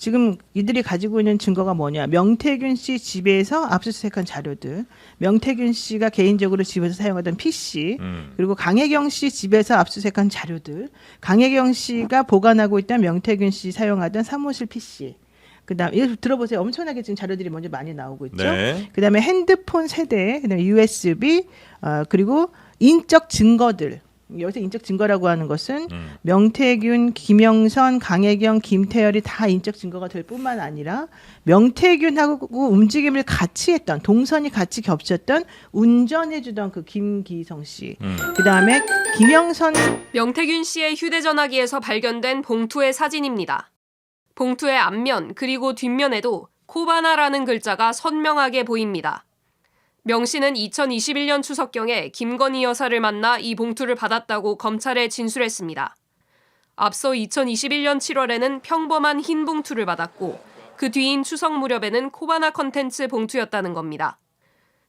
지금 이들이 가지고 있는 증거가 뭐냐? 명태균 씨 집에서 압수수색한 자료들, 명태균 씨가 개인적으로 집에서 사용하던 PC, 그리고 강혜경 씨 집에서 압수수색한 자료들, 강혜경 씨가 보관하고 있던 명태균 씨 사용하던 사무실 PC. 그다음 이거 들어보세요. 엄청나게 지금 자료들이 먼저 많이 나오고 있죠. 네. 그다음에 핸드폰 세대, 그다음에 USB, 그리고 인적 증거들. 여기서 인적 증거라고 하는 것은 명태균, 김영선, 강혜경, 김태열이 다 인적 증거가 될 뿐만 아니라 명태균하고 움직임을 같이 했던, 동선이 같이 겹쳤던 운전해주던 그 김기성 씨. 그다음에 김영선. 명태균 씨의 휴대전화기에서 발견된 봉투의 사진입니다. 봉투의 앞면 그리고 뒷면에도 코바나라는 글자가 선명하게 보입니다. 명 씨는 2021년 추석경에 김건희 여사를 만나 이 봉투를 받았다고 검찰에 진술했습니다. 앞서 2021년 7월에는 평범한 흰 봉투를 받았고 그 뒤인 추석 무렵에는 코바나 컨텐츠 봉투였다는 겁니다.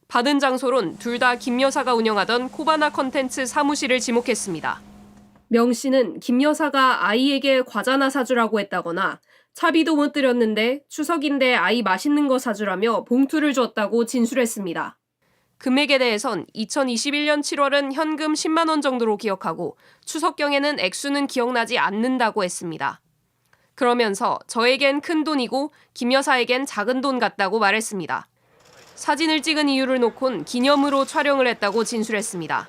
받은 장소론 둘 다 김 여사가 운영하던 코바나 컨텐츠 사무실을 지목했습니다. 명 씨는 김 여사가 아이에게 과자나 사주라고 했다거나 차비도 못 드렸는데 추석인데 아이 맛있는 거 사주라며 봉투를 줬다고 진술했습니다. 금액에 대해선 2021년 7월은 현금 10만 원 정도로 기억하고 추석경에는 액수는 기억나지 않는다고 했습니다. 그러면서 저에겐 큰 돈이고 김 여사에겐 작은 돈 같다고 말했습니다. 사진을 찍은 이유를 놓곤 기념으로 촬영을 했다고 진술했습니다.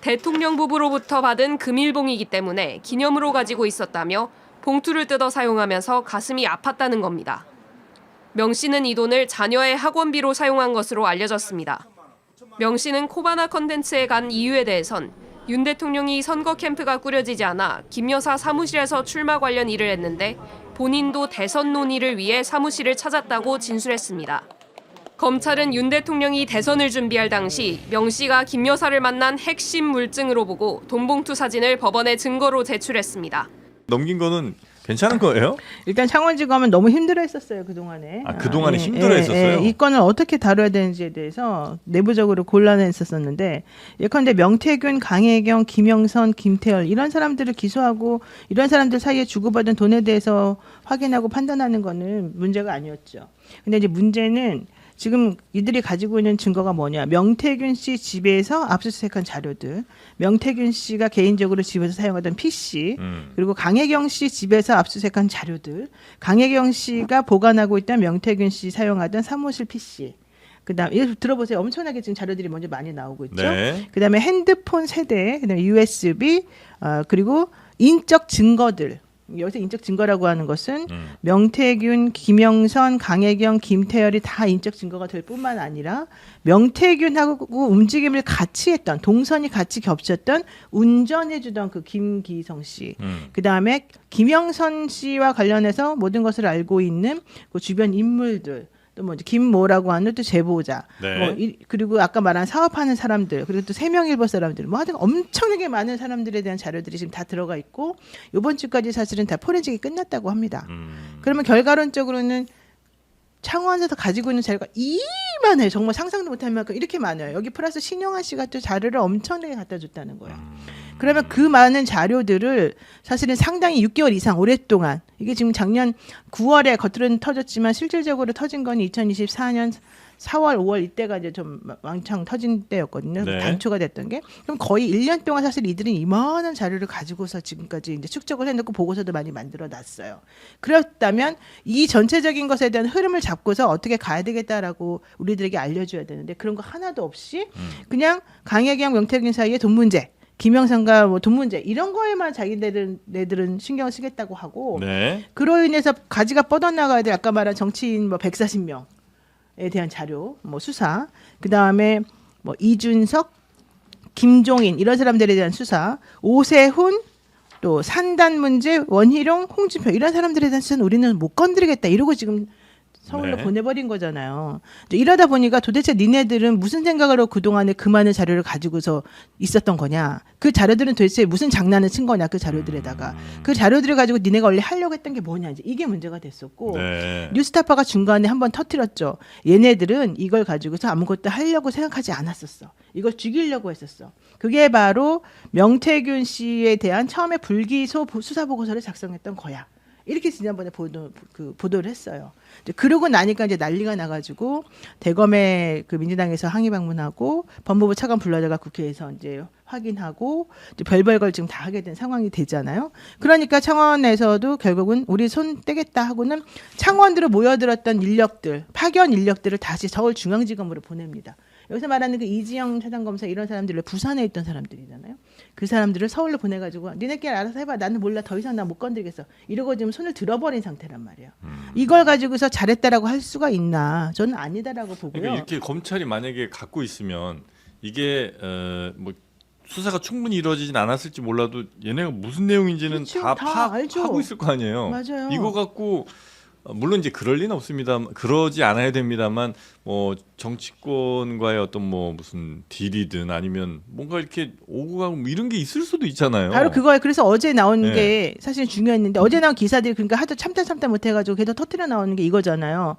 대통령 부부로부터 받은 금일봉이기 때문에 기념으로 가지고 있었다며 봉투를 뜯어 사용하면서 가슴이 아팠다는 겁니다. 명 씨는 이 돈을 자녀의 학원비로 사용한 것으로 알려졌습니다. 명 씨는 코바나 컨텐츠에 간 이유에 대해선 윤 대통령이 선거 캠프가 꾸려지지 않아 김 여사 사무실에서 출마 관련 일을 했는데 본인도 대선 논의를 위해 사무실을 찾았다고 진술했습니다. 검찰은 윤 대통령이 대선을 준비할 당시 명 씨가 김 여사를 만난 핵심 물증으로 보고 돈봉투 사진을 법원에 증거로 제출했습니다. 넘긴 거는 괜찮은 거예요? 일단 창원지검은 너무 힘들어했었어요 그동안에. 그동안에 힘들어했었어요? 이 건을 어떻게 다뤄야 되는지에 대해서 내부적으로 곤란했었는데 예컨대 명태균, 강혜경, 김영선, 김태열 이런 사람들을 기소하고 이런 사람들 사이에 주고받은 돈에 대해서 확인하고 판단하는 거는 문제가 아니었죠. 근데 이제 문제는 지금 이들이 가지고 있는 증거가 뭐냐? 명태균 씨 집에서 압수수색한 자료들, 명태균 씨가 개인적으로 집에서 사용하던 PC, 그리고 강혜경 씨 집에서 압수수색한 자료들, 강혜경 씨가 보관하고 있던 명태균 씨 사용하던 사무실 PC. 그다음 이거 들어보세요. 엄청나게 지금 자료들이 먼저 많이 나오고 있죠. 네. 그다음에 핸드폰 세대, 그다음에 USB, 그리고 인적 증거들. 여기서 인적 증거라고 하는 것은 명태균, 김영선, 강혜경, 김태열이 다 인적 증거가 될 뿐만 아니라 명태균하고 움직임을 같이 했던, 동선이 같이 겹쳤던 운전해주던 그 김기성 씨. 그다음에 김영선 씨와 관련해서 모든 것을 알고 있는 그 주변 인물들. 또 뭐 김모라고 하는 또 제보자, 네. 그리고 아까 말한 사업하는 사람들, 그리고 또 세명일보 사람들, 뭐 하여튼 엄청나게 많은 사람들에 대한 자료들이 지금 다 들어가 있고 이번 주까지 사실은 다 포렌식이 끝났다고 합니다. 그러면 결과론적으로는 창원에서 가지고 있는 자료가 이만해요. 정말 상상도 못할 만큼 이렇게 많아요. 여기 플러스 신영아 씨가 또 자료를 엄청나게 갖다 줬다는 거예요. 그러면 그 많은 자료들을 사실은 상당히 6개월 이상 오랫동안, 이게 지금 작년 9월에 겉으로는 터졌지만 실질적으로 터진 건 2024년 4월, 5월 이때가 이제 좀 왕창 터진 때였거든요. 네. 단초가 됐던 게. 그럼 거의 1년 동안 사실 이들은 이만한 자료를 가지고서 지금까지 이제 축적을 해놓고 보고서도 많이 만들어 놨어요. 그렇다면 이 전체적인 것에 대한 흐름을 잡고서 어떻게 가야 되겠다라고 우리들에게 알려줘야 되는데 그런 거 하나도 없이 그냥 강혜경, 명태균 사이에 돈 문제, 김영선과 뭐 돈 문제 이런 거에만 자기네들은 신경을 쓰겠다고 하고 네. 그로 인해서 가지가 뻗어나가야 될 아까 말한 정치인 뭐 140명에 대한 자료, 뭐 수사, 그 다음에 뭐 이준석, 김종인 이런 사람들에 대한 수사, 오세훈, 또 산단 문제, 원희룡, 홍준표 이런 사람들에 대한 수사는 우리는 못 건드리겠다 이러고 지금 서울로 네. 보내버린 거잖아요. 이러다 보니까 도대체 니네들은 무슨 생각으로 그동안에 그 많은 자료를 가지고서 있었던 거냐. 그 자료들은 도대체 무슨 장난을 친 거냐. 그 자료들에다가. 그 자료들을 가지고 니네가 원래 하려고 했던 게 뭐냐. 이제 이게 문제가 됐었고. 네. 뉴스타파가 중간에 한번 터뜨렸죠. 얘네들은 이걸 가지고서 아무것도 하려고 생각하지 않았었어. 이걸 죽이려고 했었어. 그게 바로 명태균 씨에 대한 처음에 불기소 수사보고서를 작성했던 거야. 이렇게 지난번에 보도를 했어요. 이제 그러고 나니까 이제 난리가 나가지고 대검에 그 민주당에서 항의 방문하고 법무부 차관 불러다가 국회에서 이제 확인하고 이제 별걸 지금 다 하게 된 상황이 되잖아요. 그러니까 창원에서도 결국은 우리 손 떼겠다 하고는 창원으로 모여들었던 인력들, 파견 인력들을 다시 서울중앙지검으로 보냅니다. 여기서 말하는 그 이지영 차장검사 이런 사람들을 부산에 있던 사람들이잖아요. 그 사람들을 서울로 보내가지고 니네끼리 알아서 해봐. 나는 몰라. 더 이상 나 못 건드리겠어. 이러고 지금 손을 들어버린 상태란 말이에요. 이걸 가지고서 잘했다라고 할 수가 있나? 저는 아니다라고 보고요. 그러니까 이렇게 검찰이 만약에 갖고 있으면 이게 뭐 수사가 충분히 이루어지진 않았을지 몰라도 얘네가 무슨 내용인지는 그렇죠. 다 다 알죠. 파악하고 있을 거 아니에요. 맞아요. 이거 갖고 물론 이제 그럴 리는 없습니다. 그러지 않아야 됩니다만 뭐 정치권과의 어떤 뭐 무슨 딜이든 아니면 뭔가 이렇게 오고 가고 뭐 이런 게 있을 수도 있잖아요. 바로 그거예요. 그래서 어제 나온 네. 게 사실 중요했는데 어제 나온 기사들이 그러니까 하도 참다 못해가지고 계속 터트려 나오는 게 이거잖아요.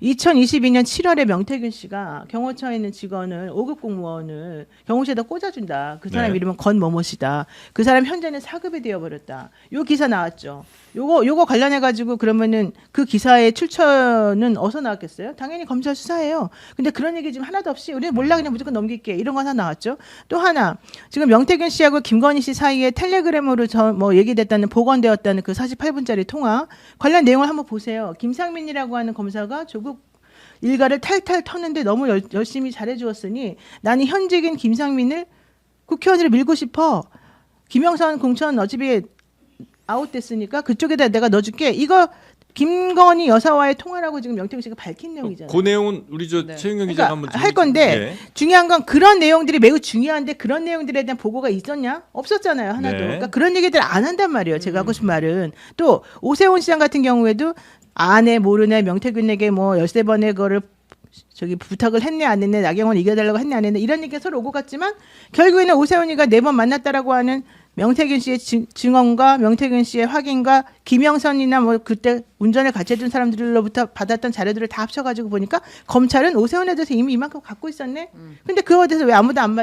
2022년 7월에 명태균 씨가 경호처에 있는 직원을 5급 공무원을 경호실에다 꽂아준다. 그 사람 네. 이름은 권某某씨다. 그 사람 현재는 4급이 되어버렸다. 요 기사 나왔죠. 요거 관련해가지고 그러면은 그 기사의 출처는 어디서 나왔겠어요? 당연히 검찰 수사예요. 근데 그런 얘기 지금 하나도 없이 우리는 몰라 그냥 무조건 넘길게 이런 거 하나 나왔죠. 또 하나 지금 명태균 씨하고 김건희 씨 사이에 텔레그램으로 뭐 얘기됐다는 복원되었다는 그 48분짜리 통화 관련 내용을 한번 보세요. 김상민이라고 하는 검사가 조국 일가를 탈탈 터는데 너무 열심히 잘해주었으니 나는 현직인 김상민을 국회의원으로 밀고 싶어. 김영선 공천 어차피 아웃됐으니까 그쪽에다 내가 넣어줄게. 이거 김건희 여사와의 통화라고 지금 명태균 씨가 밝힌 내용이잖아요. 그 내용은 우리 저 네. 최윤경 기자가 그러니까 한번 할 건데 예. 중요한 건 그런 내용들이 매우 중요한데 그런 내용들에 대한 보고가 있었냐? 없었잖아요. 하나도. 네. 그러니까 그런 얘기들 안 한단 말이에요. 제가 하고 싶은 말은. 또 오세훈 시장 같은 경우에도 아네 모르네 명태균에게 뭐 13번의 거를 저기 부탁을 했네 안 했네 나경원 이겨달라고 했네 안 했네 이런 얘기가 서로 오고 갔지만 결국에는 오세훈이가 4번 만났다라고 하는 명태균 씨의 증언과 명태균 씨의 확인과 김영선이나 뭐 그때 운전을 같이 해준 사람들로부터 받았던 자료들을 다 합쳐가지고 보니까 검찰은 오세훈에 대해서 이미 이만큼 갖고 있었네. 근데 그거에 대해서 왜 아무도 한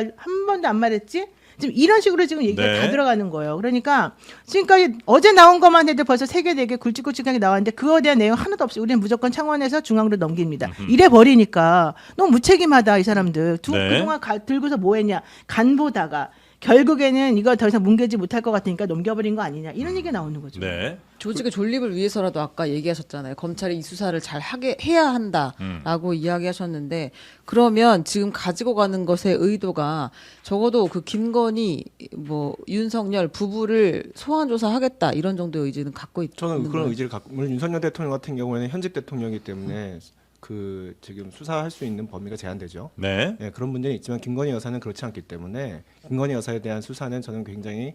번도 안 말했지? 지금 이런 식으로 지금 얘기가 네. 다 들어가는 거예요. 그러니까 지금까지 어제 나온 것만 해도 벌써 3개, 4개 굵직굵직하게 나왔는데 그거에 대한 내용 하나도 없이 우리는 무조건 창원에서 중앙으로 넘깁니다. 이래 버리니까 너무 무책임하다 이 사람들. 네. 그동안 들고서 뭐 했냐. 간 보다가 결국에는 이거 더 이상 뭉개지 못할 것 같으니까 넘겨버린 거 아니냐. 이런 얘기가 나오는 거죠. 네. 조직의 존립을 위해서라도 아까 얘기하셨잖아요. 검찰이 이 수사를 잘 해야 한다라고 이야기하셨는데 그러면 지금 가지고 가는 것의 의도가 적어도 그 김건희 뭐 윤석열 부부를 소환 조사하겠다 이런 정도의 의지는 갖고 있는 저는 그런 거예요. 의지를 갖고 물론 윤석열 대통령 같은 경우에는 현직 대통령이기 때문에 그 지금 수사할 수 있는 범위가 제한되죠. 네. 네, 그런 문제는 있지만 김건희 여사는 그렇지 않기 때문에 김건희 여사에 대한 수사는 저는 굉장히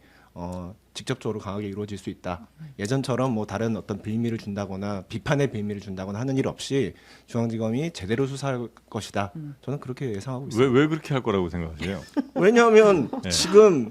직접적으로 강하게 이루어질 수 있다. 예전처럼 뭐 다른 어떤 빌미를 준다거나 비판의 빌미를 준다거나 하는 일 없이 중앙지검이 제대로 수사할 것이다. 저는 그렇게 예상하고 있습니다. 왜 그렇게 할 거라고 생각하세요? 왜냐하면 네. 지금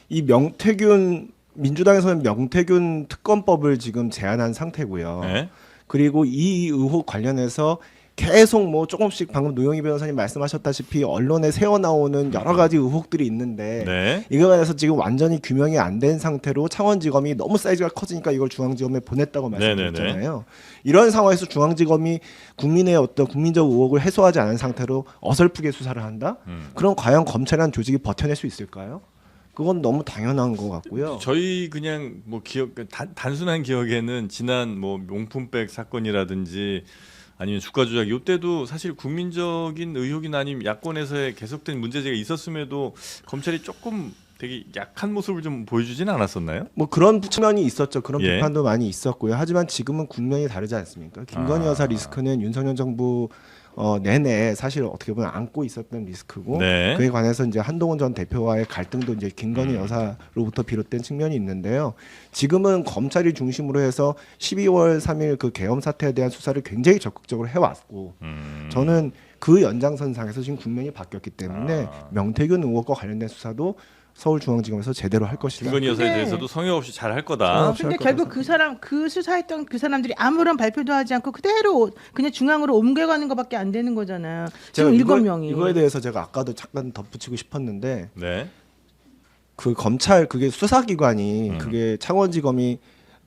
이 명태균 민주당에서는 명태균 특검법을 지금 제안한 상태고요. 네. 그리고 이 의혹 관련해서 계속 뭐 조금씩 방금 노영희 변호사님 말씀하셨다시피 언론에 새어 나오는 여러 가지 의혹들이 있는데 네. 이거에 대해서 지금 완전히 규명이 안 된 상태로 창원지검이 너무 사이즈가 커지니까 이걸 중앙지검에 보냈다고 말씀드렸잖아요. 이런 상황에서 중앙지검이 국민의 어떤 국민적 의혹을 해소하지 않은 상태로 어설프게 수사를 한다? 그럼 과연 검찰이라는 조직이 버텨낼 수 있을까요? 그건 너무 당연한 것 같고요. 저희 그냥 뭐 기억 단순한 기억에는 지난 뭐 명품백 사건이라든지 아니면 주가 조작 이때도 사실 국민적인 의혹이나 아니면 야권에서의 계속된 문제제가 있었음에도 검찰이 조금 되게 약한 모습을 좀 보여주지는 않았었나요? 뭐 그런 측면이 있었죠. 그런 예. 비판도 많이 있었고요. 하지만 지금은 국면이 다르지 않습니까? 김건희 여사 리스크는 윤석열 정부 내내 사실 어떻게 보면 안고 있었던 리스크고 네. 그에 관해서 이제 한동훈 전 대표와의 갈등도 이제 김건희 여사로부터 비롯된 측면이 있는데요. 지금은 검찰이 중심으로 해서 12월 3일 그 계엄 사태에 대한 수사를 굉장히 적극적으로 해왔고 저는 그 연장선상에서 지금 국면이 바뀌었기 때문에 명태균 의혹과 관련된 수사도 서울중앙지검에서 제대로 할 것이다. 김건희 여사에 근데- 대해서도 성의 없이 잘 할 거다. 네. 근데 결국 그 수사했던 그 사람들이 아무런 발표도 하지 않고 그대로 그냥 중앙으로 옮겨가는 것밖에 안 되는 거잖아요. 지금 7명이. 이거에 대해서 제가 아까도 잠깐 덧붙이고 싶었는데 네. 그 검찰 그게 수사기관이 그게 창원지검이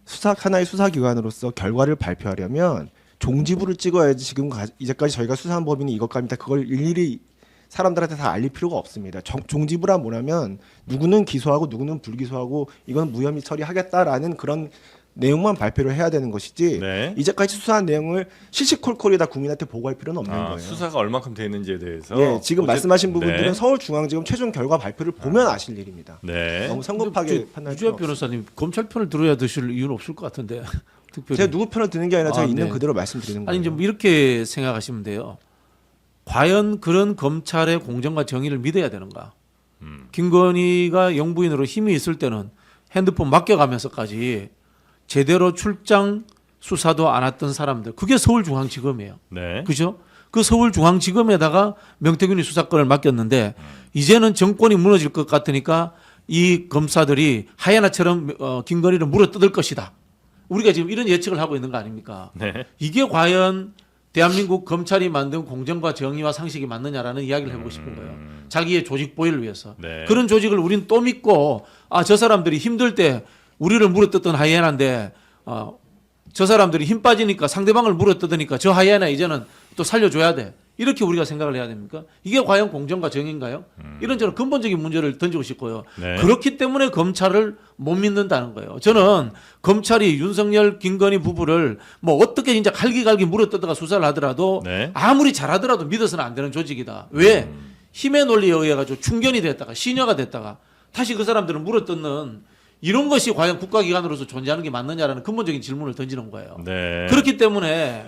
하나의 수사기관으로서 결과를 발표하려면 종지부를 찍어야지 지금 이제까지 저희가 수사한 범인이 이것까지다 그걸 일일이 사람들한테 다 알릴 필요가 없습니다. 종지부란 뭐냐면 누구는 기소하고 누구는 불기소하고 이건 무혐의 처리하겠다라는 그런 내용만 발표를 해야 되는 것이지 네. 이제까지 수사한 내용을 시시콜콜에다 국민한테 보고할 필요는 없는 거예요. 수사가 얼마큼 돼 있는지에 대해서 예, 지금 말씀하신 부분들은 네. 서울중앙지검 최종 결과 발표를 보면 아실 일입니다. 네. 너무 성급하게 판단할 필요 유재학 없습니다. 변호사님 검찰 편을 들어야 드실 이유는 없을 것 같은데 특별히. 제가 누구 편을 드는 게 아니라 제가 아, 있는 네. 그대로 말씀드리는 거예요. 아니 좀 이렇게 생각하시면 돼요. 과연 그런 검찰의 공정과 정의를 믿어야 되는가? 김건희가 영부인으로 힘이 있을 때는 핸드폰 맡겨가면서까지 제대로 출장 수사도 안 했던 사람들, 그게 서울중앙지검이에요. 네. 그죠? 그 서울중앙지검에다가 명태균이 수사권을 맡겼는데 이제는 정권이 무너질 것 같으니까 이 검사들이 하야나처럼 김건희를 물어뜯을 것이다. 우리가 지금 이런 예측을 하고 있는 거 아닙니까? 네. 이게 과연 대한민국 검찰이 만든 공정과 정의와 상식이 맞느냐라는 이야기를 해보고 싶은 거예요. 자기의 조직 보위를 위해서. 네. 그런 조직을 우리는 또 믿고 저 사람들이 힘들 때 우리를 물어뜯던 하이에나인데 저 사람들이 힘 빠지니까 상대방을 물어뜯으니까 저 하이에나 이제는 또 살려줘야 돼. 이렇게 우리가 생각을 해야 됩니까? 이게 과연 공정과 정의인가요? 이런 저는 근본적인 문제를 던지고 싶고요. 네. 그렇기 때문에 검찰을 못 믿는다는 거예요. 저는 검찰이 윤석열, 김건희 부부를 뭐 어떻게 진짜 갈기갈기 물어뜯다가 수사를 하더라도 네. 아무리 잘하더라도 믿어서는 안 되는 조직이다. 왜? 힘의 논리에 의해 가지고 충견이 됐다가 시녀가 됐다가 다시 그 사람들을 물어뜯는 이런 것이 과연 국가기관으로서 존재하는 게 맞느냐라는 근본적인 질문을 던지는 거예요. 네. 그렇기 때문에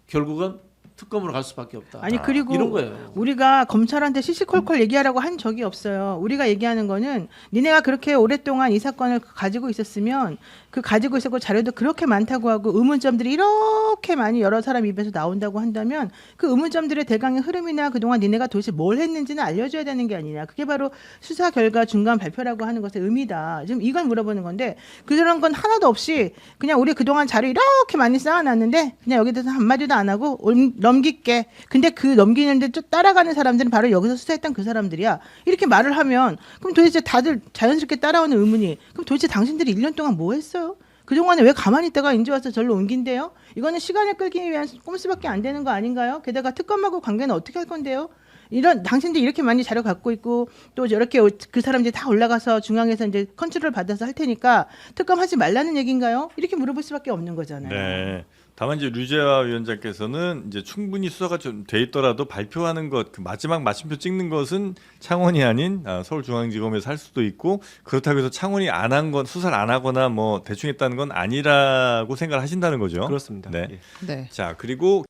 결국은 특검으로 갈 수밖에 없다. 아니 그리고 이런 거예요. 우리가 검찰한테 시시콜콜 얘기하라고 한 적이 없어요. 우리가 얘기하는 거는 니네가 그렇게 오랫동안 이 사건을 가지고 있었으면 그 가지고 있었고 자료도 그렇게 많다고 하고 의문점들이 이렇게 많이 여러 사람 입에서 나온다고 한다면 그 의문점들의 대강의 흐름이나 그동안 니네가 도대체 뭘 했는지는 알려줘야 되는 게 아니냐. 그게 바로 수사 결과 중간 발표라고 하는 것의 의미다. 지금 이걸 물어보는 건데 그런 건 하나도 없이 그냥 우리 그동안 자료 이렇게 많이 쌓아놨는데 그냥 여기 대해서 한마디도 안 하고 넘길게. 근데 그 넘기는데 또 따라가는 사람들은 바로 여기서 수사했던 그 사람들이야. 이렇게 말을 하면 그럼 도대체 다들 자연스럽게 따라오는 의문이 그럼 도대체 당신들이 1년 동안 뭐 했어요? 그동안에 왜 가만히 있다가 이제 와서 절로 옮긴대요? 이거는 시간을 끌기 위한 꼼수밖에 안 되는 거 아닌가요? 게다가 특검하고 관계는 어떻게 할 건데요? 이런 당신들 이렇게 많이 자료 갖고 있고 또 이렇게 그 사람들이 다 올라가서 중앙에서 이제 컨트롤 받아서 할 테니까 특검하지 말라는 얘기인가요? 이렇게 물어볼 수밖에 없는 거잖아요. 네. 다만 이제 류재화 위원장께서는 이제 충분히 수사가 좀 돼 있더라도 발표하는 것, 그 마지막 마침표 찍는 것은 창원이 아닌 서울중앙지검에서 할 수도 있고 그렇다고 해서 창원이 안 한 건 수사를 안 하거나 뭐 대충 했다는 건 아니라고 생각을 하신다는 거죠. 그렇습니다. 네. 예. 네. 자 그리고